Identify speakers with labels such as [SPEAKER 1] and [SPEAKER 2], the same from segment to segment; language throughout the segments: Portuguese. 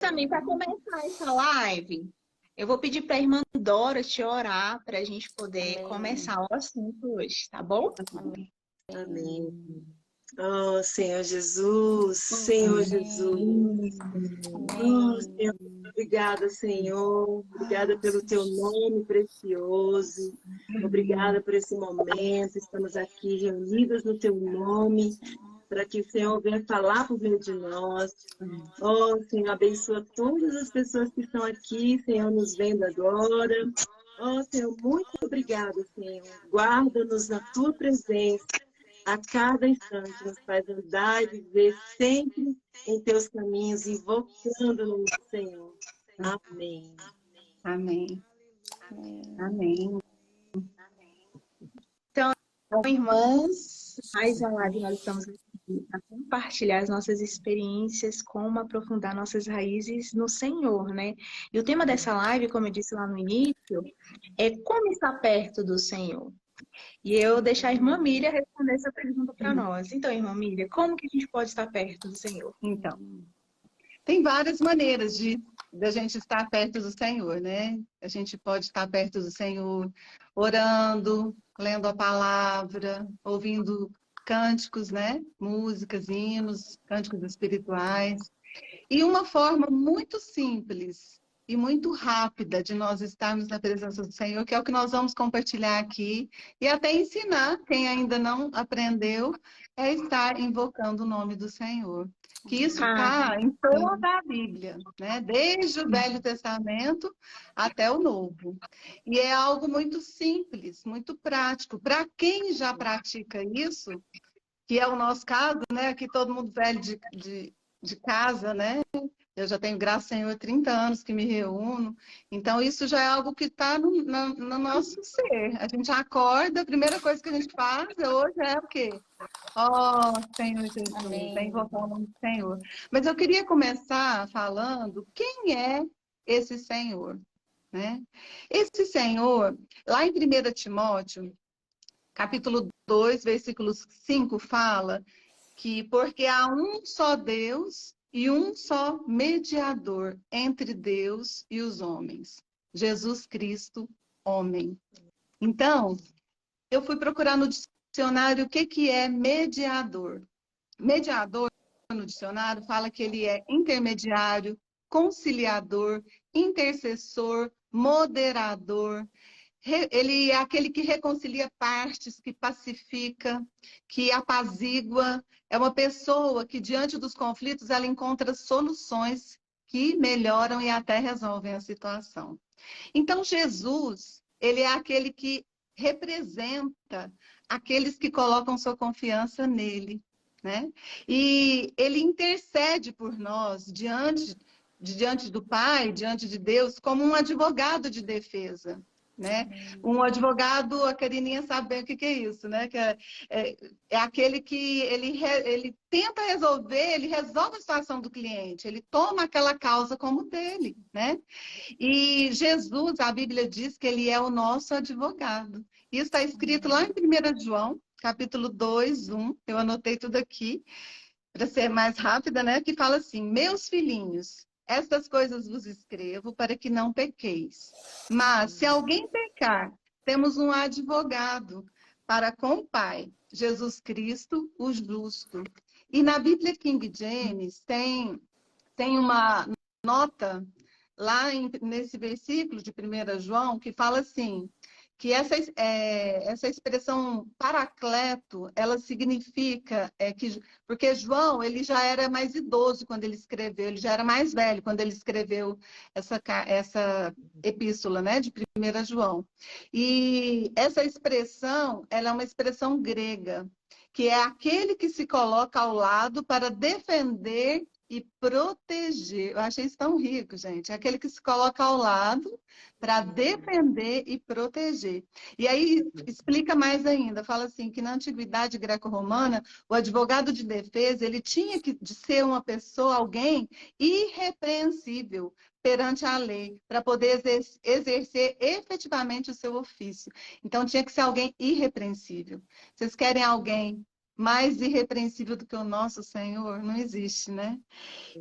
[SPEAKER 1] Também para começar essa live, eu vou pedir para a irmã Dora te orar para a gente poder
[SPEAKER 2] Amém.
[SPEAKER 1] começar o assunto hoje, tá bom?
[SPEAKER 3] Amém. Oh, Senhor Jesus, Senhor Jesus. Oh,
[SPEAKER 2] Amém.
[SPEAKER 3] Senhor, obrigada, Senhor. Obrigada pelo teu nome precioso. Obrigada por esse momento. Estamos aqui reunidas no teu nome, para que o Senhor venha falar por meio de nós. Oh, Senhor, abençoa todas as pessoas que estão aqui, Senhor, nos vendo agora. Oh, Senhor, muito obrigada, Senhor. Guarda-nos na tua presença a cada instante, nos faz andar e viver sempre em teus caminhos, invocando-nos, Senhor. Amém.
[SPEAKER 4] Amém.
[SPEAKER 2] Amém.
[SPEAKER 4] Amém.
[SPEAKER 1] Então, irmãs, mais uma live nós estamos aqui para compartilhar as nossas experiências, como aprofundar nossas raízes no Senhor, né? E o tema dessa live, como eu disse lá no início, é como estar perto do Senhor. E eu deixar a irmã Miriam responder essa pergunta para nós. Então, irmã Miriam, como que a gente pode estar perto do Senhor?
[SPEAKER 4] Então, tem várias maneiras da gente estar perto do Senhor, né? A gente pode estar perto do Senhor orando, lendo a palavra, ouvindo cânticos, né? Músicas, hinos, cânticos espirituais. E uma forma muito simples e muito rápida de nós estarmos na presença do Senhor, que é o que nós vamos compartilhar aqui, e até ensinar quem ainda não aprendeu, é estar invocando o nome do Senhor. Que isso está em toda a Bíblia, né? Desde o Velho Testamento até o Novo. E é algo muito simples, muito prático. Para quem já pratica isso, que é o nosso caso, né? Aqui todo mundo velho de casa, né? Eu já tenho, graças ao Senhor, 30 anos que me reúno. Então, isso já é algo que está no nosso ser. A gente acorda, a primeira coisa que a gente faz hoje é o quê? Oh, Senhor Jesus, é
[SPEAKER 2] Amém.
[SPEAKER 4] invocar o nome do Senhor. Mas eu queria começar falando quem é esse Senhor, né? Esse Senhor, lá em 1 Timóteo, capítulo 2, versículo 5, fala que porque há um só Deus e um só mediador entre Deus e os homens, Jesus Cristo, homem. Então, eu fui procurar no dicionário o que é mediador. Mediador, no dicionário, fala que ele é intermediário, conciliador, intercessor, moderador. Ele é aquele que reconcilia partes, que pacifica, que apazigua. É uma pessoa que, diante dos conflitos, ela encontra soluções que melhoram e até resolvem a situação. Então, Jesus, ele é aquele que representa aqueles que colocam sua confiança nele, né? E ele intercede por nós diante do Pai, diante de Deus, como um advogado de defesa. Né? Um advogado, a Carininha sabe bem o que é isso, né? Que é aquele que ele tenta resolver, ele resolve a situação do cliente, ele toma aquela causa como dele, né? E Jesus, a Bíblia diz que ele é o nosso advogado. Isso está escrito lá em 1 João, capítulo 2, 1. Eu anotei tudo aqui para ser mais rápida, né? Que fala assim: meus filhinhos, estas coisas vos escrevo para que não pequeis. Mas se alguém pecar, temos um advogado para com o Pai, Jesus Cristo, o justo. E na Bíblia King James tem uma nota lá nesse versículo de 1 João que fala assim, que essa expressão paracleto, ela significa porque João, ele já era mais idoso quando ele escreveu, ele já era mais velho quando ele escreveu essa epístola, né, de 1 João. E essa expressão, ela é uma expressão grega, que é aquele que se coloca ao lado para defender e proteger. Eu achei isso tão rico, gente. É aquele que se coloca ao lado para defender e proteger. E aí explica mais ainda, fala assim, que na antiguidade greco-romana, o advogado de defesa, ele tinha que ser uma pessoa, alguém irrepreensível perante a lei, para poder exercer efetivamente o seu ofício. Então tinha que ser alguém irrepreensível. Vocês querem alguém mais irrepreensível do que o nosso Senhor? Não existe, né?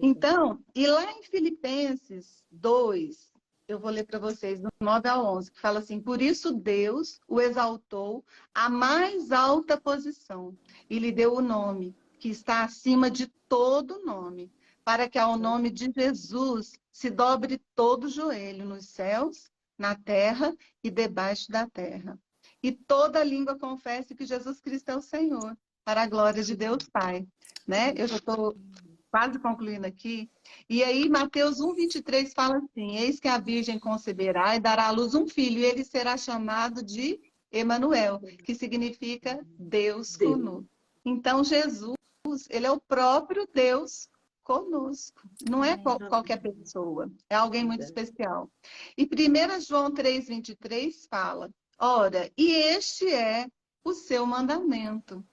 [SPEAKER 4] Então, e lá em Filipenses 2, eu vou ler para vocês, do 9 ao 11, que fala assim: por isso Deus o exaltou à mais alta posição e lhe deu o nome que está acima de todo nome, para que ao nome de Jesus se dobre todo o joelho nos céus, na terra e debaixo da terra. E toda língua confesse que Jesus Cristo é o Senhor, para a glória de Deus Pai. Né? Eu já estou quase concluindo aqui. E aí, Mateus 1:23 fala assim: eis que a Virgem conceberá e dará à luz um filho, e ele será chamado de Emanuel, que significa Deus conosco. Então, Jesus, ele é o próprio Deus conosco. Não é qualquer pessoa, é alguém muito especial. E 1 João 3:23 fala: ora, e este é o seu mandamento,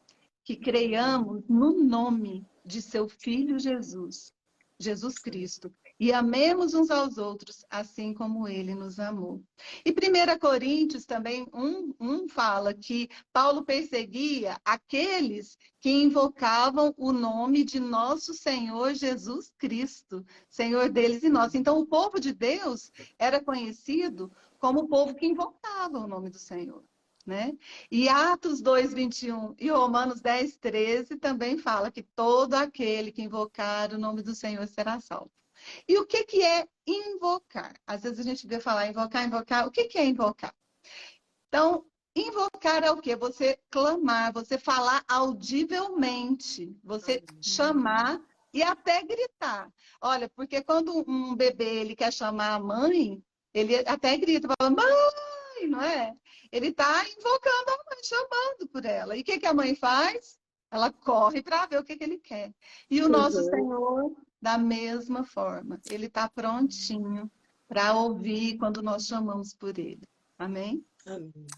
[SPEAKER 4] que creiamos no nome de seu Filho Jesus, Jesus Cristo, e amemos uns aos outros, assim como ele nos amou. E 1 Coríntios também, 1 fala que Paulo perseguia aqueles que invocavam o nome de nosso Senhor Jesus Cristo, Senhor deles e nosso. Então, o povo de Deus era conhecido como o povo que invocava o nome do Senhor. Né? E Atos 2:21 e Romanos 10:13 também fala que todo aquele que invocar o nome do Senhor será salvo. E o que é invocar? Às vezes a gente vê falar invocar. O que é invocar? Então, invocar é o quê? Você clamar, você falar audivelmente, você chamar e até gritar. Olha, porque quando um bebê ele quer chamar a mãe, ele até grita, fala, mãe, não é? Ele está invocando a mãe, chamando por ela. E o que a mãe faz? Ela corre para ver o que ele quer. E o nosso Senhor, da mesma forma, ele está prontinho para ouvir quando nós chamamos por ele. Amém?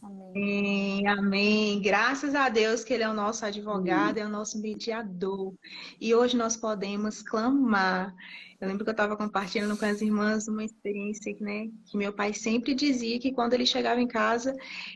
[SPEAKER 1] Amém, amém. Graças a Deus que Ele é o nosso advogado, é o nosso mediador. E hoje nós podemos clamar. Eu lembro que eu estava compartilhando com as irmãs uma experiência, né, que meu pai sempre dizia que quando ele chegava em casa,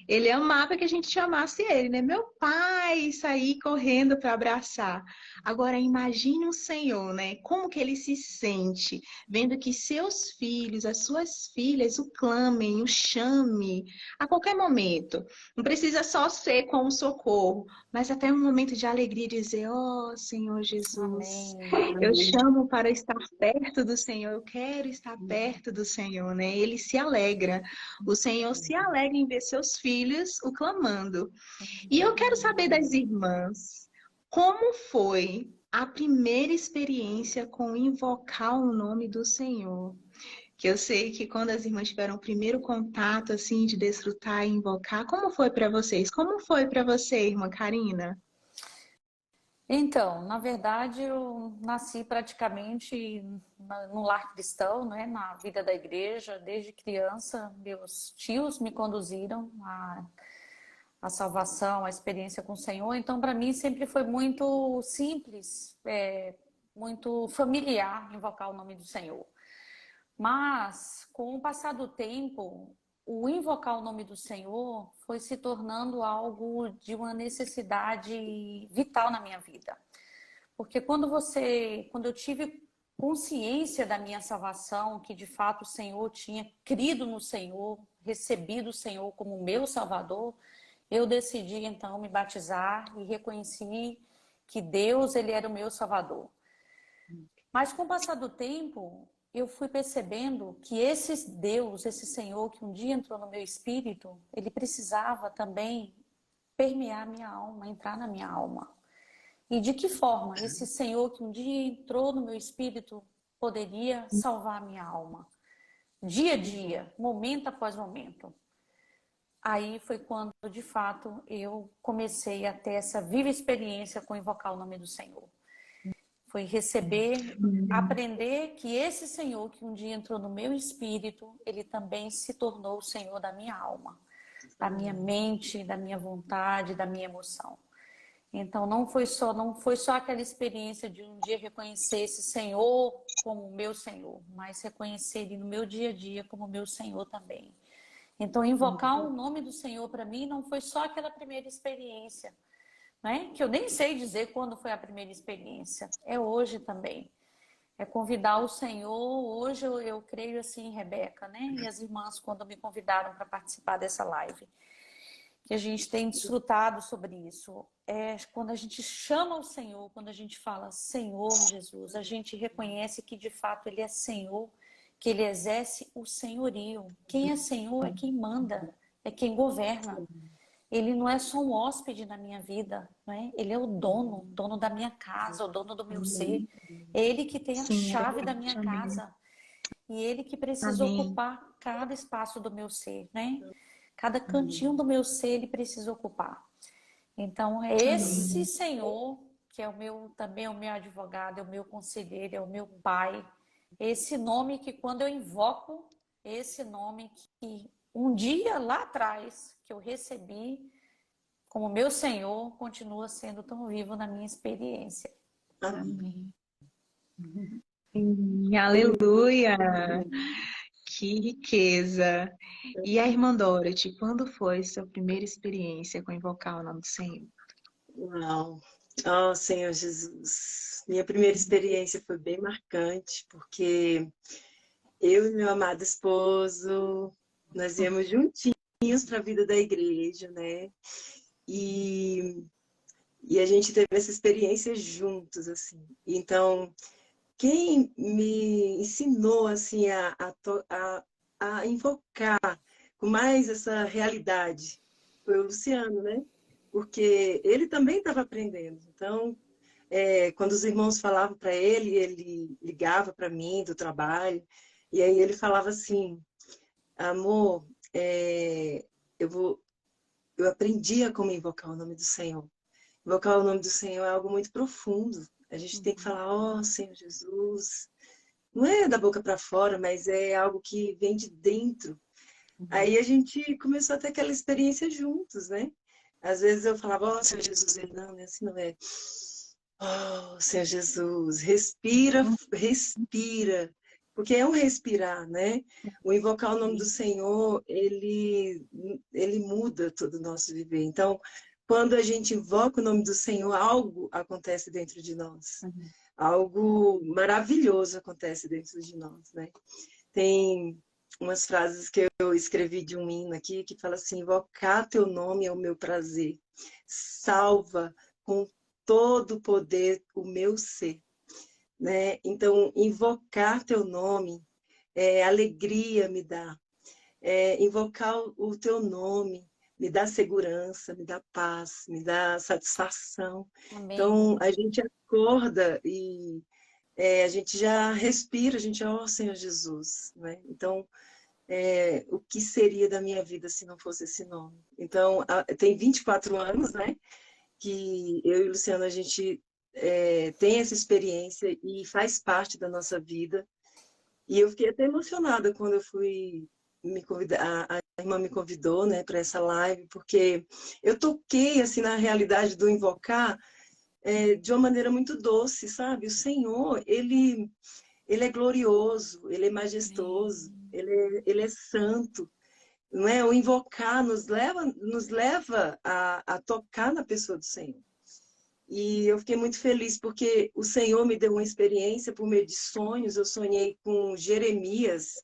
[SPEAKER 1] ele amava que a gente chamasse ele, né? Meu pai, sair correndo para abraçar. Agora imagine o Senhor, né? Como que ele se sente vendo que seus filhos, as suas filhas o clamem, o chamem a qualquer momento. Não precisa só ser com o socorro, mas até um momento de alegria dizer, ó Senhor Jesus, eu chamo para estar perto do Senhor, eu quero estar perto do Senhor, né? Ele se alegra. O Senhor se alegra em ver seus filhos o clamando. E eu quero saber das irmãs, como foi a primeira experiência com invocar o nome do Senhor? Que eu sei que quando as irmãs tiveram o primeiro contato, assim, de desfrutar e invocar, como foi para vocês? Como foi para você, irmã Karina?
[SPEAKER 2] Então, na verdade, eu nasci praticamente no lar cristão, né, na vida da igreja. Desde criança, meus tios me conduziram à salvação, à experiência com o Senhor. Então, para mim, sempre foi muito simples, muito familiar invocar o nome do Senhor. Mas, com o passar do tempo, o invocar o nome do Senhor foi se tornando algo de uma necessidade vital na minha vida. Porque quando eu tive consciência da minha salvação, que de fato o Senhor tinha crido no Senhor, recebido o Senhor como meu Salvador, eu decidi então me batizar e reconheci que Deus, ele era o meu Salvador. Mas com o passar do tempo, eu fui percebendo que esse Deus, esse Senhor que um dia entrou no meu espírito, ele precisava também permear minha alma, entrar na minha alma. E de que forma esse Senhor que um dia entrou no meu espírito poderia salvar a minha alma? Dia a dia, momento após momento. Aí foi quando, de fato, eu comecei a ter essa viva experiência com invocar o nome do Senhor. Foi receber, aprender que esse Senhor que um dia entrou no meu espírito, ele também se tornou o Senhor da minha alma, da minha mente, da minha vontade, da minha emoção. Então não foi só aquela experiência de um dia reconhecer esse Senhor como o meu Senhor, mas reconhecer ele no meu dia a dia como meu Senhor também. Então invocar o nome do Senhor para mim não foi só aquela primeira experiência, né? Que eu nem sei dizer quando foi a primeira experiência. É hoje também. É convidar o Senhor. Hoje eu creio assim, Rebeca, né? E as irmãs, quando me convidaram para participar dessa live, que a gente tem desfrutado sobre isso. É quando a gente chama o Senhor, quando a gente fala Senhor Jesus, a gente reconhece que de fato Ele é Senhor, que Ele exerce o senhorio. Quem é Senhor é quem manda, é quem governa. Ele não é só um hóspede na minha vida, né? Ele é o dono, dono da minha casa, o dono do meu ser. É Ele que tem a
[SPEAKER 1] Sim, é
[SPEAKER 2] chave da minha
[SPEAKER 1] verdade. Amém.
[SPEAKER 2] casa. E Ele que precisa
[SPEAKER 1] Amém.
[SPEAKER 2] ocupar cada espaço do meu ser, né? Cada cantinho do meu ser Ele precisa ocupar. Então, é esse
[SPEAKER 1] Amém.
[SPEAKER 2] Senhor, que é o meu, também é o meu advogado, é o meu conselheiro, é o meu Pai. Esse nome que quando eu invoco, esse nome que um dia lá atrás que eu recebi como meu Senhor, continua sendo tão vivo na minha experiência.
[SPEAKER 1] Amém. Aleluia! Que riqueza! E a irmã Dorothy, quando foi sua primeira experiência com invocar o nome do Senhor?
[SPEAKER 3] Uau! Oh, Senhor Jesus. Minha primeira experiência foi bem marcante, porque eu e meu amado esposo, nós íamos juntinhos para a vida da igreja, né? E, e a gente teve essa experiência juntos, assim. Então, quem me ensinou, assim, a invocar com mais essa realidade foi o Luciano, né? Porque ele também estava aprendendo. Então, quando os irmãos falavam para ele, ele ligava para mim do trabalho, e aí ele falava assim, amor, eu aprendi a como invocar o nome do Senhor. Invocar o nome do Senhor é algo muito profundo. A gente tem que falar, ó Senhor Jesus. Não é da boca para fora, mas é algo que vem de dentro. Aí a gente começou a ter aquela experiência juntos, né? Às vezes eu falava, ó Senhor Jesus, ele não, né? Assim não é. Oh, Senhor Jesus, respira, respira, porque é um respirar, né? O invocar o nome do Senhor, ele muda todo o nosso viver. Então, quando a gente invoca o nome do Senhor, algo acontece dentro de nós. Algo maravilhoso acontece dentro de nós, né? Tem umas frases que eu escrevi de um hino aqui que fala assim: invocar teu nome é o meu prazer, salva com todo o poder o meu ser, né? Então, invocar teu nome, alegria me dá, invocar o teu nome me dá segurança, me dá paz, me dá satisfação.
[SPEAKER 2] Amém.
[SPEAKER 3] Então, a gente acorda e a gente já respira, a gente, ó Senhor Jesus, né? Então, o que seria da minha vida se não fosse esse nome? Então, tem 24 anos, né? Que eu e o Luciano, a gente tem essa experiência e faz parte da nossa vida. E eu fiquei até emocionada quando eu fui me convidar, a irmã me convidou, né, para essa live, porque eu toquei, assim, na realidade do invocar de uma maneira muito doce, sabe? O Senhor, ele é glorioso, ele é majestoso, ele é santo. Não é? O invocar nos leva a tocar na pessoa do Senhor. E eu fiquei muito feliz porque o Senhor me deu uma experiência por meio de sonhos. Eu sonhei com Jeremias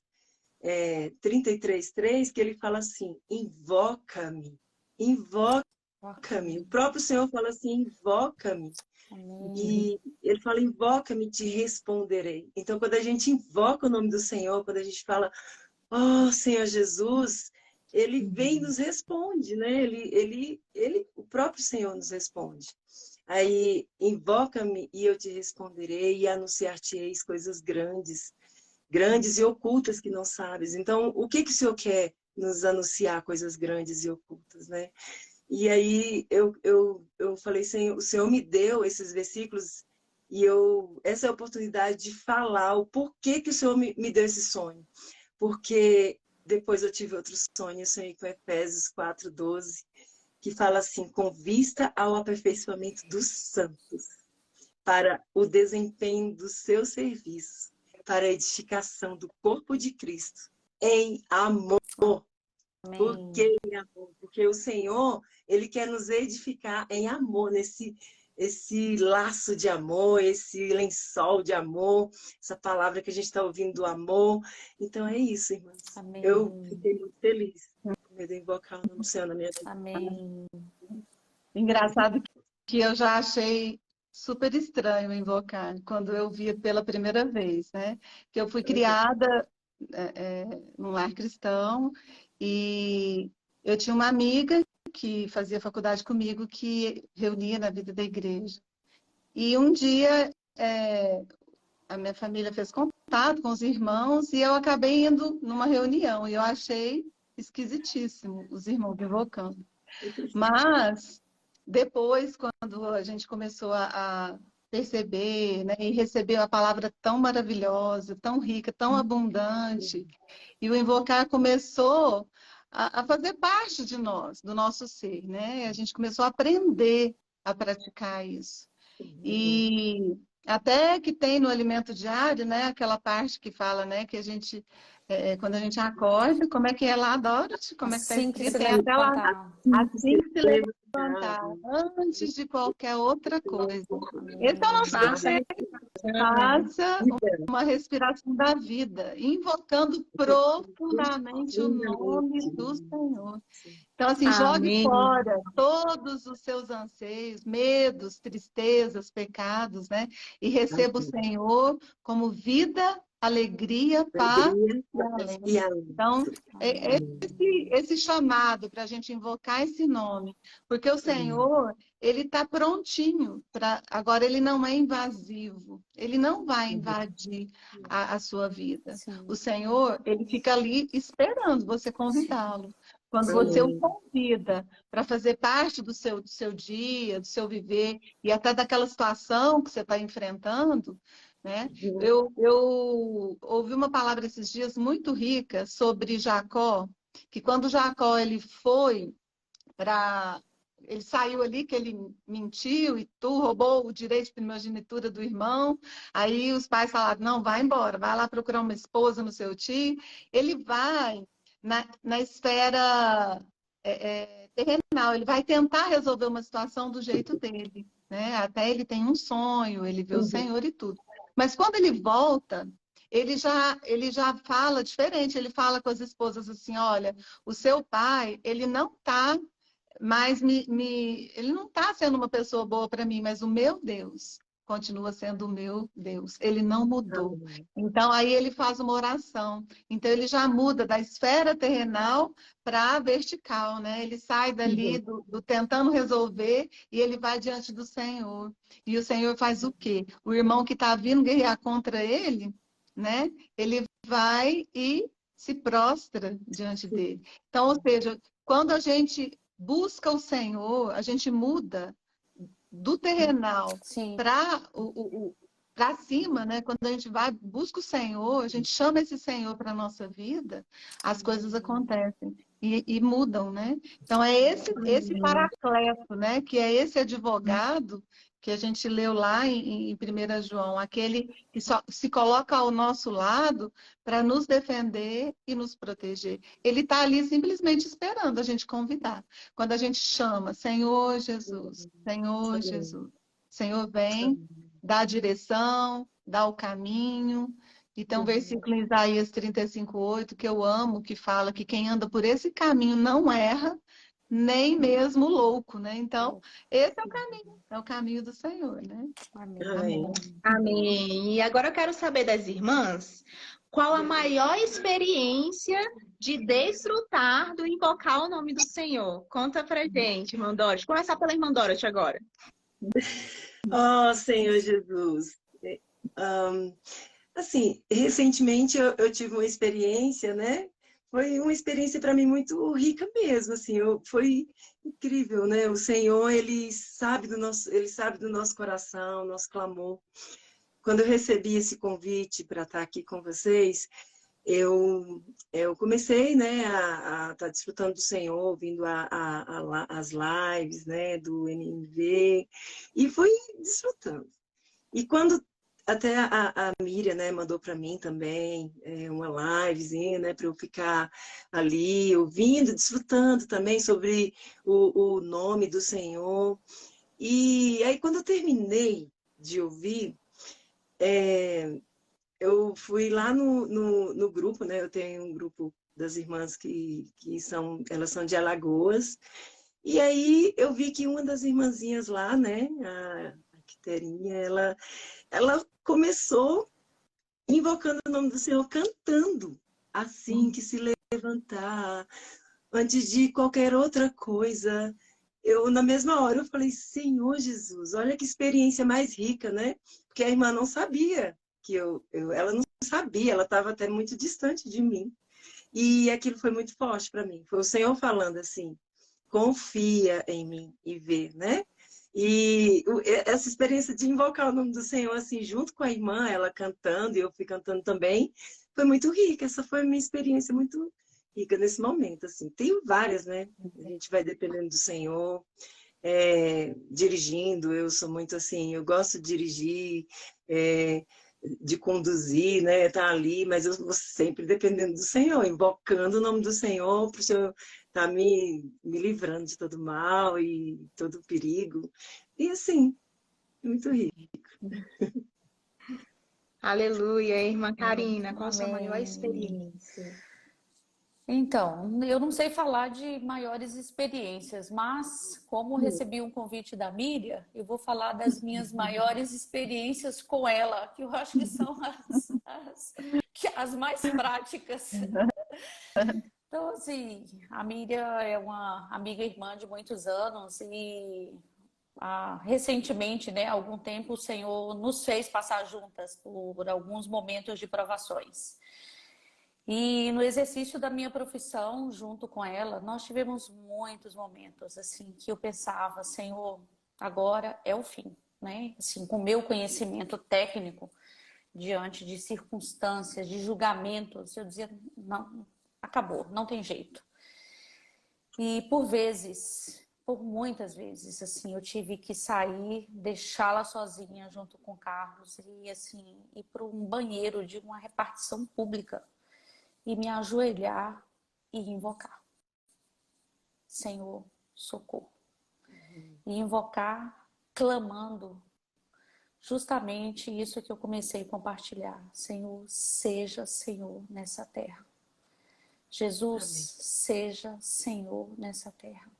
[SPEAKER 3] 33:3, que ele fala assim: invoca-me, invoca-me. O próprio Senhor fala assim: invoca-me.
[SPEAKER 2] Amém.
[SPEAKER 3] E ele fala: invoca-me, te responderei. Então, quando a gente invoca o nome do Senhor, quando a gente fala, ó Senhor Jesus, ele vem e nos responde, né? O próprio Senhor nos responde. Aí, invoca-me e eu te responderei e anunciar-te-eis coisas grandes, grandes e ocultas que não sabes. Então, o que o Senhor quer nos anunciar coisas grandes e ocultas, né? E aí eu falei, Senhor, o Senhor me deu esses versículos e essa é a oportunidade de falar o porquê que o Senhor me deu esse sonho. Porque depois eu tive outro sonho, eu sonhei com Efésios 4:12, que fala assim: com vista ao aperfeiçoamento dos santos, para o desempenho do seu serviço, para a edificação do corpo de Cristo, em amor.
[SPEAKER 2] Amém.
[SPEAKER 3] Porque o Senhor, Ele quer nos edificar em amor, esse laço de amor, esse lençol de amor, essa palavra que a gente está ouvindo do amor. Então é isso, irmãs.
[SPEAKER 2] Amém.
[SPEAKER 3] Eu fiquei muito feliz por poder invocar o nome do Senhor na minha vida.
[SPEAKER 2] Amém.
[SPEAKER 4] Engraçado que eu já achei super estranho invocar quando eu vi pela primeira vez, né? Que eu fui criada num lar cristão e eu tinha uma amiga que fazia faculdade comigo que reunia na vida da igreja. E um dia a minha família fez contato com os irmãos e eu acabei indo numa reunião e eu achei esquisitíssimo os irmãos invocando. Mas depois, quando a gente começou a perceber, né, e receber uma palavra tão maravilhosa, tão rica, tão abundante, e o invocar começou a fazer parte de nós, do nosso ser, né? A gente começou a aprender a praticar isso. E até que tem no alimento diário, né, aquela parte que fala, né, que a gente, quando a gente acorda, como é que é lá, Dorothy? Como é que está
[SPEAKER 2] Assim que
[SPEAKER 4] escrito?
[SPEAKER 2] se
[SPEAKER 4] Tem até lá,
[SPEAKER 2] levantar.
[SPEAKER 4] assim que se levantar, antes de qualquer outra coisa. Esse é o nosso
[SPEAKER 1] Faça
[SPEAKER 4] dever. Faça uma respiração da vida, invocando profundamente o nome do Senhor. Então, assim, jogue
[SPEAKER 1] Amém.
[SPEAKER 4] fora todos os seus anseios, medos, tristezas, pecados, né? E receba o Senhor como vida, alegria, paz e além.
[SPEAKER 3] E além.
[SPEAKER 4] Então, esse chamado para a gente invocar esse nome, porque o Senhor, ele está prontinho para. Agora, ele não é invasivo, ele não vai invadir a sua vida.
[SPEAKER 2] Sim.
[SPEAKER 4] O Senhor, ele fica ali esperando você convidá-lo. Quando você o convida para fazer parte do seu dia, do seu viver, e até daquela situação que você está enfrentando, né? Eu ouvi uma palavra esses dias muito rica sobre Jacó, que quando Jacó ele foi para... Ele saiu ali que ele mentiu e tu roubou o direito de primogenitura do irmão. Aí os pais falaram, não, vai embora, vai lá procurar uma esposa no seu tio. Ele vai na esfera terrenal, ele vai tentar resolver uma situação do jeito dele, né? Até ele tem um sonho, ele vê o Senhor e tudo. Mas quando ele volta, ele já fala diferente, ele fala com as esposas assim, olha, o seu pai, ele não está mais ele não está sendo uma pessoa boa para mim, mas o meu Deus continua sendo o meu Deus. Ele não mudou. Então, aí ele faz uma oração. Então, ele já muda da esfera terrenal para a vertical, né? Ele sai dali do tentando resolver e ele vai diante do Senhor. E o Senhor faz o quê? O irmão que está vindo guerrear contra ele, né? Ele vai e se prostra diante dele. Então, ou seja, quando a gente busca o Senhor, a gente muda do terrenal para cima, né? Quando a gente vai, busca o Senhor, a gente chama esse Senhor para a nossa vida, as coisas acontecem e mudam, né? Então é esse paracleto, né? Que é esse advogado que a gente leu lá em 1 João, aquele que só se coloca ao nosso lado para nos defender e nos proteger. Ele está ali simplesmente esperando a gente convidar. Quando a gente chama, Senhor Jesus, Senhor Jesus, Senhor vem, dá a direção, dá o caminho. E tem um versículo em Isaías 35:8 que eu amo, que fala que quem anda por esse caminho não erra, nem mesmo louco, né? Então, esse é o caminho do Senhor, né?
[SPEAKER 2] Amém.
[SPEAKER 1] Amém. E agora eu quero saber das irmãs, qual a maior experiência de desfrutar do invocar o nome do Senhor? Conta pra gente, irmã Dorothy. Começar pela irmã Dorothy agora.
[SPEAKER 3] Oh, Senhor Jesus. Assim, recentemente eu tive uma experiência, né? Foi uma experiência para mim muito rica mesmo, assim, foi incrível, né? O Senhor, ele sabe do nosso coração, nosso clamor. Quando eu recebi esse convite para estar aqui com vocês, eu comecei, né, a estar desfrutando do Senhor, ouvindo as lives, né, do NMV, e fui desfrutando. E quando até a Miriam, né, mandou para mim também uma livezinha, né, para eu ficar ali ouvindo, desfrutando também sobre o nome do Senhor. E aí, quando eu terminei de ouvir, eu fui lá no grupo, né? Eu tenho um grupo das irmãs elas são de Alagoas. E aí eu vi que uma das irmãzinhas lá, né, a Quiterinha, ela começou invocando o nome do Senhor, cantando assim que se levantar, antes de qualquer outra coisa. Eu, na mesma hora, eu falei, Senhor Jesus, olha que experiência mais rica, né? Porque a irmã não sabia ela não sabia, ela estava até muito distante de mim. E aquilo foi muito forte para mim. Foi o Senhor falando assim, confia em mim e vê, né? E essa experiência de invocar o nome do Senhor, assim, junto com a irmã, ela cantando e eu fui cantando também, foi muito rica. Essa foi a minha experiência muito rica nesse momento, assim. Tem várias, né? A gente vai dependendo do Senhor, dirigindo. Eu sou muito assim, eu gosto de dirigir, de conduzir, né? Tá ali, mas eu vou sempre dependendo do Senhor, invocando o nome do Senhor para o Senhor estar me livrando de todo mal e todo perigo. E assim, muito rico.
[SPEAKER 1] Aleluia, irmã Karina, qual a sua maior
[SPEAKER 2] Amém.
[SPEAKER 1] experiência?
[SPEAKER 2] Então, eu não sei falar de maiores experiências, mas como recebi um convite da Miriam, eu vou falar das minhas maiores experiências com ela, que eu acho que são as mais práticas. Então, assim, a Miriam é uma amiga irmã de muitos anos e recentemente, né, há algum tempo, o Senhor nos fez passar juntas por alguns momentos de provações. E no exercício da minha profissão, junto com ela, nós tivemos muitos momentos assim que eu pensava, Senhor, agora é o fim, né? Assim, com o meu conhecimento técnico diante de circunstâncias, de julgamentos, eu dizia, não, acabou, não tem jeito. E por vezes, por muitas vezes, assim, eu tive que sair, deixá-la sozinha junto com o Carlos e assim, ir para um banheiro de uma repartição pública e me ajoelhar e invocar. Senhor, socorro. E invocar clamando justamente isso que eu comecei a compartilhar. Senhor, seja Senhor nessa terra. Jesus, amém, seja Senhor nessa terra.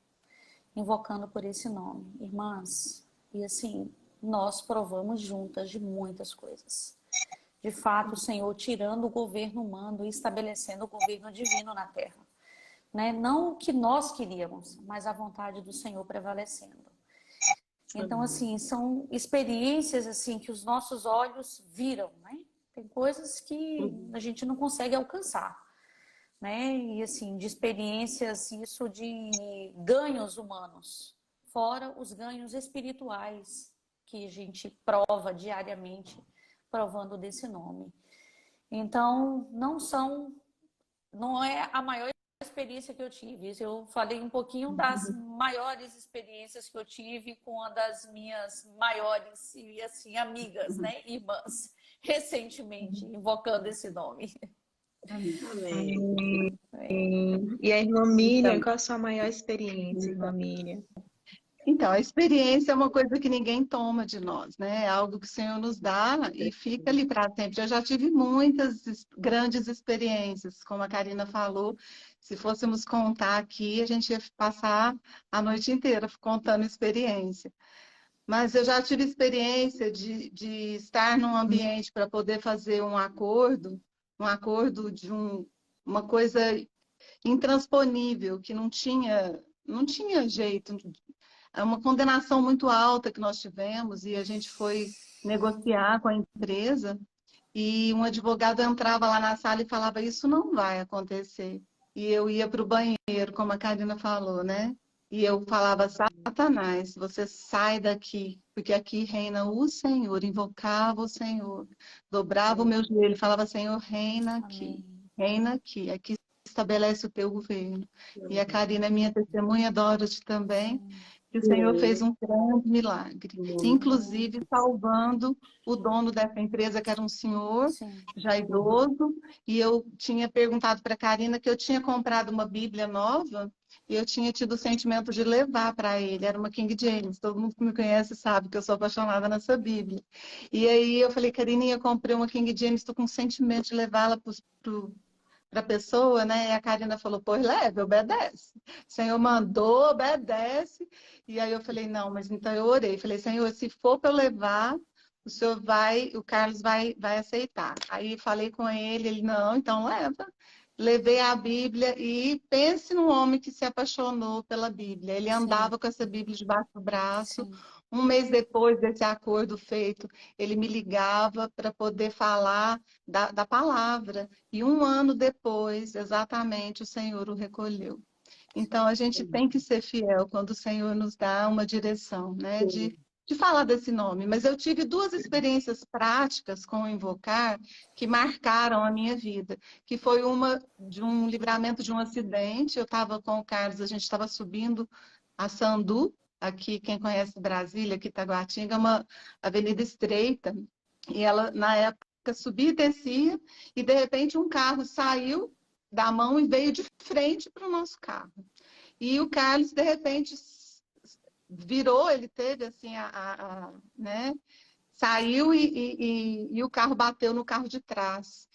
[SPEAKER 2] Invocando por esse nome. Irmãs, e assim, nós provamos juntas de muitas coisas. De fato, o Senhor tirando o governo humano e estabelecendo o governo divino na terra. Né? Não o que nós queríamos, mas a vontade do Senhor prevalecendo. Então, assim, são experiências assim que os nossos olhos viram, né? Tem coisas que a gente não consegue alcançar, né? E assim, de experiências, isso de ganhos humanos, fora os ganhos espirituais que a gente prova diariamente, provando desse nome. Então, não é a maior experiência que eu tive. Eu falei um pouquinho das maiores experiências que eu tive com uma das minhas maiores e assim amigas, né, irmãs, recentemente, invocando esse nome.
[SPEAKER 3] Amém.
[SPEAKER 1] E a irmã Miriam, qual a sua maior experiência, irmã Miriam?
[SPEAKER 4] Então, a experiência é uma coisa que ninguém toma de nós, né? É algo que o Senhor nos dá e fica ali para sempre. Eu já tive muitas grandes experiências, como a Karina falou. Se fôssemos contar aqui, a gente ia passar a noite inteira contando experiência. Mas eu já tive experiência de estar num ambiente para poder fazer um acordo de uma coisa intransponível, que não tinha jeito. É uma condenação muito alta que nós tivemos e a gente foi negociar com a empresa e um advogado entrava lá na sala e falava, isso não vai acontecer. E eu ia para o banheiro, como a Karina falou, né? E eu falava, Satanás, você sai daqui, porque aqui reina o Senhor, invocava o Senhor, dobrava o meu joelho, falava, Senhor, reina aqui estabelece o teu governo. E a Karina é minha testemunha, Dorothy também. que o Senhor fez um grande milagre,
[SPEAKER 3] Muito.
[SPEAKER 4] inclusive salvando o dono dessa empresa, que era um senhor
[SPEAKER 2] Sim.
[SPEAKER 4] já idoso, e eu tinha perguntado para a Karina que eu tinha comprado uma Bíblia nova e eu tinha tido o sentimento de levar para ele. Era uma King James, todo mundo que me conhece sabe que eu sou apaixonada nessa Bíblia. E aí eu falei, Karina, eu comprei uma King James, estou com o sentimento de levá-la para a pessoa, né? E a Karina falou, pois leve, obedece. O Senhor mandou, obedece. E aí eu falei, não, mas então eu orei. Falei, Senhor, se for para eu levar, o senhor vai, o Carlos vai aceitar. Aí falei com ele, ele, não, então leva. Levei a Bíblia e pense num homem que se apaixonou pela Bíblia. Ele andava com essa Bíblia debaixo do braço.
[SPEAKER 2] Sim.
[SPEAKER 4] Um mês depois desse acordo feito, ele me ligava para poder falar da palavra. E um ano depois, exatamente, o Senhor o recolheu. Então, a gente tem que ser fiel quando o Senhor nos dá uma direção, né? De falar desse nome. Mas eu tive duas experiências práticas com o Invocar que marcaram a minha vida. Que foi uma de um livramento de um acidente. Eu estava com o Carlos, a gente estava subindo a Sandu, aqui, quem conhece Brasília, aqui Taguatinga, é uma avenida estreita. E ela, na época, subia e descia, e de repente um carro saiu da mão e veio de frente para o nosso carro. E o Carlos, de repente, virou, ele teve assim, né? Saiu e o carro bateu no carro de trás.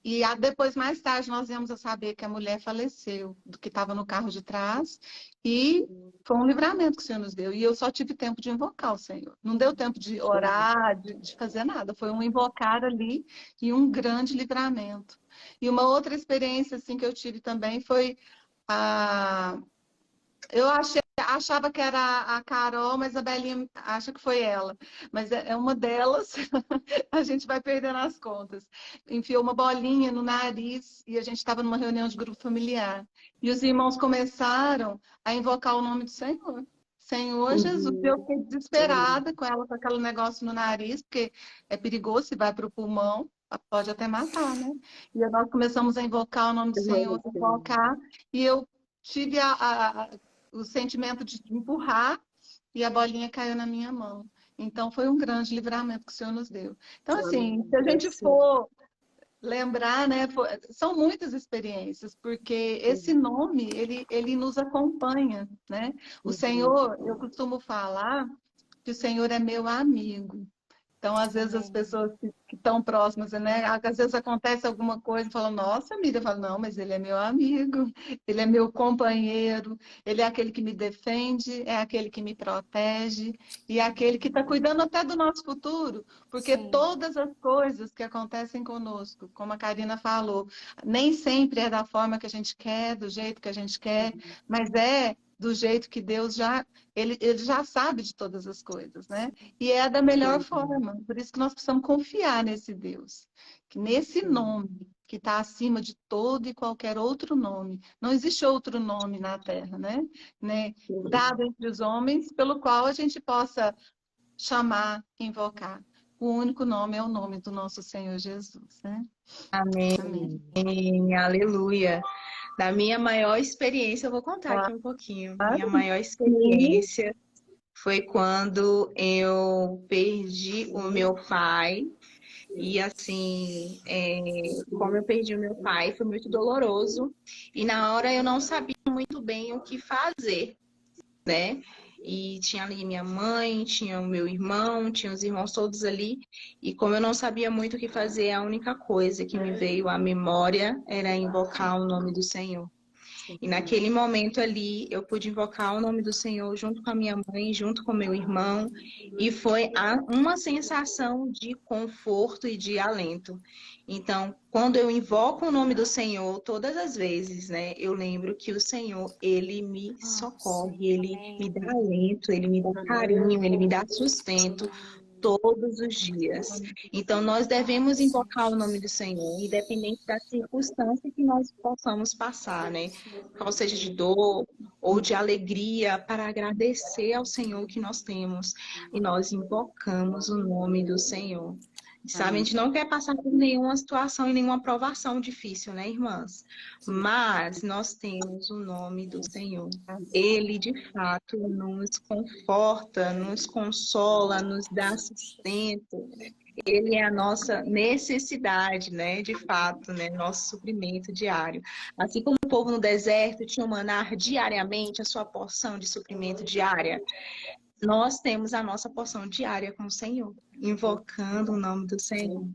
[SPEAKER 4] E depois, mais tarde, nós viemos a saber que a mulher faleceu, do que estava no carro de trás. E foi um livramento que o Senhor nos deu. E eu só tive tempo de invocar o Senhor. Não deu tempo de orar, de fazer nada. Foi um invocar ali e um grande livramento. E uma outra experiência assim, que eu tive também foi a... Eu achava que era a Carol, mas a Belinha acha que foi ela. Mas é uma delas, a gente vai perdendo as contas. Enfiou uma bolinha no nariz e a gente estava numa reunião de grupo familiar. E os irmãos começaram a invocar o nome do Senhor. Senhor Jesus, eu fiquei desesperada com ela, com aquele negócio no nariz, porque é perigoso se vai para o pulmão, pode até matar, né? E nós começamos a invocar o nome do Senhor, invocar, e eu tive o sentimento de empurrar e a bolinha caiu na minha mão. Então, foi um grande livramento que o Senhor nos deu. Então, assim, se a gente for lembrar, né, são muitas experiências, porque esse nome, ele nos acompanha, né? O Senhor, eu costumo falar que o Senhor é meu amigo. Então, às vezes, as pessoas que estão próximas, né? Às vezes acontece alguma coisa e falam, nossa, amiga, eu falo, não, mas ele é meu amigo, ele é meu companheiro, ele é aquele que me defende, é aquele que me protege, e é aquele que está cuidando até do nosso futuro, porque todas as coisas que acontecem conosco, como a Karina falou, nem sempre é da forma que a gente quer, do jeito que a gente quer, mas é do jeito que Deus ele já sabe de todas as coisas, né? E é da melhor forma. Por isso que nós precisamos confiar nesse Deus, que nesse nome que está acima de todo e qualquer outro nome. Não existe outro nome na Terra, né? Dado entre os homens, pelo qual a gente possa chamar, invocar. O único nome é o nome do nosso Senhor Jesus, né?
[SPEAKER 1] Amém. Amém. Aleluia. Da minha maior experiência, eu vou contar aqui um pouquinho. Minha maior experiência foi quando eu perdi o meu pai. E assim, como eu perdi o meu pai, foi muito doloroso. E na hora eu não sabia muito bem o que fazer, né? E tinha ali minha mãe, tinha o meu irmão, tinha os irmãos todos ali. E como eu não sabia muito o que fazer, a única coisa que me veio à memória era invocar o nome do Senhor. E naquele momento ali, eu pude invocar o nome do Senhor junto com a minha mãe, junto com meu irmão, e foi uma sensação de conforto e de alento. Então, quando eu invoco o nome do Senhor, todas as vezes, né, eu lembro que o Senhor, ele me socorre, ele me dá alento, ele me dá carinho, ele me dá sustento todos os dias. Então, nós devemos invocar o nome do Senhor, independente da circunstância que nós possamos passar, né? Qual seja de dor ou de alegria, para agradecer ao Senhor que nós temos. E nós invocamos o nome do Senhor. Sabe, a gente não quer passar por nenhuma situação e nenhuma provação difícil, né, irmãs? Mas nós temos o nome do Senhor. Ele, de fato, nos conforta, nos consola, nos dá sustento. Ele é a nossa necessidade, né, de fato, né, nosso suprimento diário. Assim como o povo no deserto tinha um manar diariamente, a sua porção de suprimento diária, nós temos a nossa porção diária com o Senhor, invocando o nome do Senhor.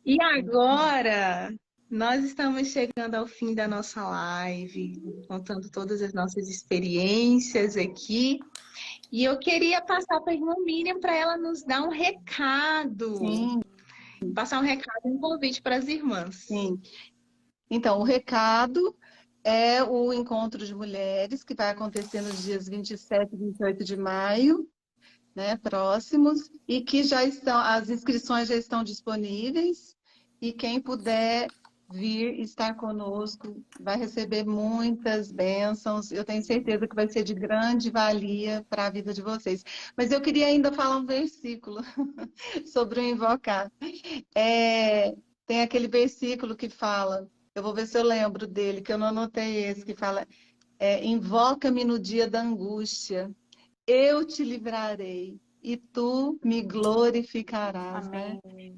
[SPEAKER 1] E agora, nós estamos chegando ao fim da nossa live, contando todas as nossas experiências aqui. E eu queria passar para a irmã Miriam para ela nos dar um recado.
[SPEAKER 4] Sim.
[SPEAKER 1] Passar um recado, um convite para as irmãs.
[SPEAKER 4] Sim. Então, o recado é o encontro de mulheres, que vai acontecer nos dias 27 e 28 de maio, né, próximos, e que já estão, as inscrições já estão disponíveis, e quem puder vir estar conosco vai receber muitas bênçãos. Eu tenho certeza que vai ser de grande valia para a vida de vocês. Mas eu queria ainda falar um versículo sobre o invocar. Tem aquele versículo que fala, eu vou ver se eu lembro dele, que eu não anotei esse, que fala, invoca-me no dia da angústia, eu te livrarei e tu me glorificarás, né?
[SPEAKER 2] Amém.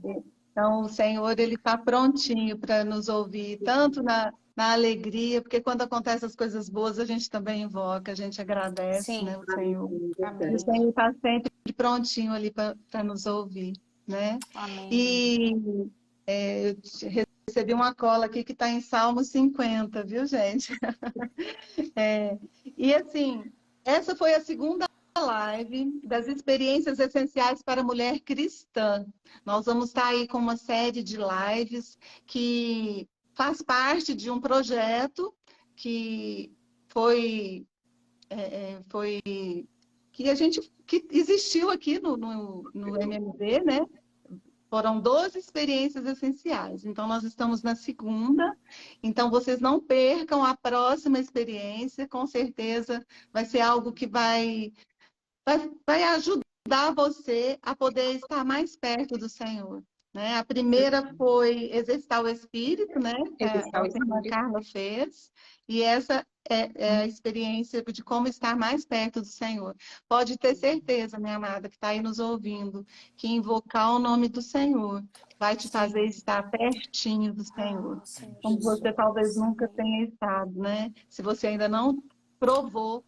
[SPEAKER 4] Então, o Senhor, Ele está prontinho para nos ouvir, tanto na alegria, porque quando acontecem as coisas boas, a gente também invoca, a gente agradece,
[SPEAKER 2] Sim.
[SPEAKER 4] né, o Senhor. E o
[SPEAKER 2] Amém.
[SPEAKER 4] Senhor está sempre prontinho ali para nos ouvir, né?
[SPEAKER 2] Amém.
[SPEAKER 4] E eu recebi uma cola aqui que está em Salmo 50, viu, gente? E assim, essa foi a segunda live das experiências essenciais para a mulher cristã. Nós vamos estar aí com uma série de lives que faz parte de um projeto que foi que existiu aqui no MMV, né? Foram 12 experiências essenciais. Então, nós estamos na segunda. Então, vocês não percam a próxima experiência. Com certeza vai ser algo que vai ajudar você a poder estar mais perto do Senhor. Né? A primeira foi exercitar o Espírito, né? Que
[SPEAKER 1] Exercitar
[SPEAKER 4] a
[SPEAKER 1] o
[SPEAKER 4] irmã
[SPEAKER 1] Espírito.
[SPEAKER 4] Carla fez. E essa é a experiência de como estar mais perto do Senhor. Pode ter certeza, minha amada, que está aí nos ouvindo, que invocar o nome do Senhor vai te fazer estar pertinho do Senhor.
[SPEAKER 2] Senhor
[SPEAKER 4] Como você talvez
[SPEAKER 2] Jesus.
[SPEAKER 4] nunca tenha estado, né? Se você ainda não provou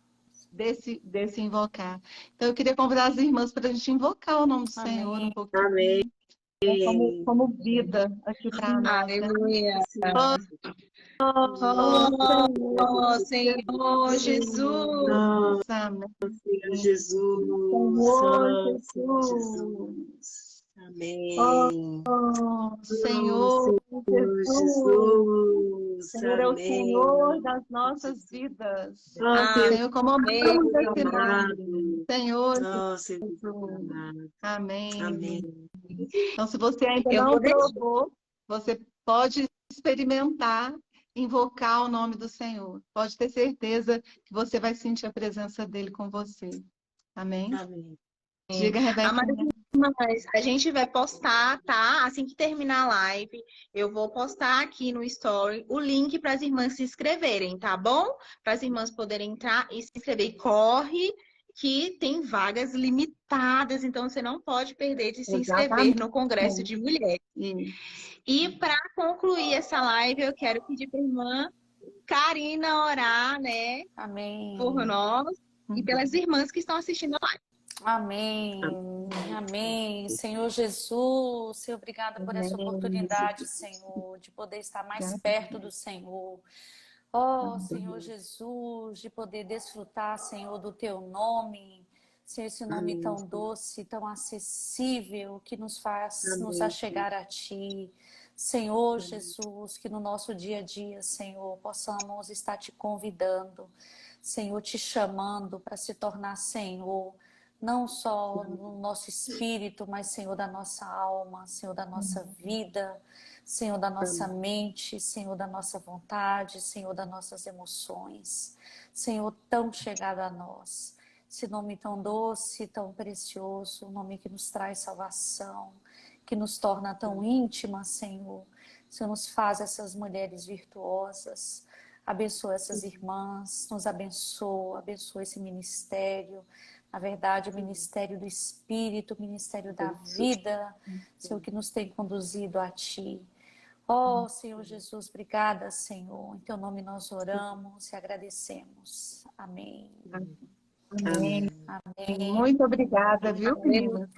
[SPEAKER 4] desse invocar. Então, eu queria convidar as irmãs para a gente invocar o nome do Senhor um
[SPEAKER 2] Amém.
[SPEAKER 4] pouquinho,
[SPEAKER 3] Amém.
[SPEAKER 4] como vida aqui para nós, né?
[SPEAKER 1] Aleluia.
[SPEAKER 4] Oh,
[SPEAKER 1] Oh, Senhor Jesus.
[SPEAKER 4] Amém.
[SPEAKER 3] Senhor Jesus,
[SPEAKER 4] Senhor
[SPEAKER 3] Senhor
[SPEAKER 4] Jesus.
[SPEAKER 3] Jesus. Amém.
[SPEAKER 4] Senhor
[SPEAKER 3] Senhor
[SPEAKER 4] Jesus.
[SPEAKER 3] Jesus,
[SPEAKER 4] Senhor é o
[SPEAKER 3] amém.
[SPEAKER 4] Senhor das nossas vidas.
[SPEAKER 3] Senhor
[SPEAKER 4] Senhor, como
[SPEAKER 1] Amém.
[SPEAKER 4] amamos esse
[SPEAKER 3] amado.
[SPEAKER 4] nome. Senhor
[SPEAKER 3] Senhor
[SPEAKER 4] Jesus.
[SPEAKER 3] amado.
[SPEAKER 4] Amém.
[SPEAKER 3] Amém.
[SPEAKER 4] Então, se você ainda
[SPEAKER 1] Eu
[SPEAKER 4] não
[SPEAKER 1] vou deixar.
[SPEAKER 4] provou, você pode experimentar, invocar o nome do Senhor. Pode ter certeza que você vai sentir a presença dele com você. Amém?
[SPEAKER 3] Amém.
[SPEAKER 4] Diga, Rebeca.
[SPEAKER 1] Amadas irmãs, a gente vai postar, tá? Assim que terminar a live, eu vou postar aqui no Story o link para as irmãs se inscreverem, tá bom? Para as irmãs poderem entrar e se inscrever. E corre, que tem vagas limitadas, então você não pode perder de se inscrever
[SPEAKER 4] Exatamente.
[SPEAKER 1] no Congresso de Mulheres.
[SPEAKER 4] Isso.
[SPEAKER 1] E para concluir essa live, eu quero pedir para a irmã Karina orar, né,
[SPEAKER 2] Amém.
[SPEAKER 1] por nós e pelas irmãs que estão assistindo a live.
[SPEAKER 2] Amém. Amém. Senhor Jesus, Senhor, obrigada por essa oportunidade, Senhor, de poder estar mais perto do Senhor. Oh, Senhor Jesus, de poder desfrutar, Senhor, do Teu nome. Senhor, esse nome tão doce, tão acessível, que nos faz nos achegar a Ti. Senhor Jesus, que no nosso dia a dia, Senhor, possamos estar Te convidando, Senhor, Te chamando para se tornar Senhor, não só no nosso espírito, mas Senhor da nossa alma, Senhor da nossa vida, Senhor da nossa mente, Senhor da nossa vontade, Senhor das nossas emoções. Senhor tão chegado a nós. Esse nome tão doce, tão precioso, um nome que nos traz salvação, que nos torna tão íntimas, Senhor. O Senhor nos faz essas mulheres virtuosas. Abençoa essas irmãs, nos abençoa esse ministério. Na verdade, o ministério do Espírito, o ministério da vida, Senhor, que nos tem conduzido a Ti. Oh, Senhor Jesus, obrigada, Senhor. Em Teu nome nós oramos e agradecemos. Amém.
[SPEAKER 4] Amém.
[SPEAKER 2] Amém.
[SPEAKER 4] Muito obrigada, viu, meninas?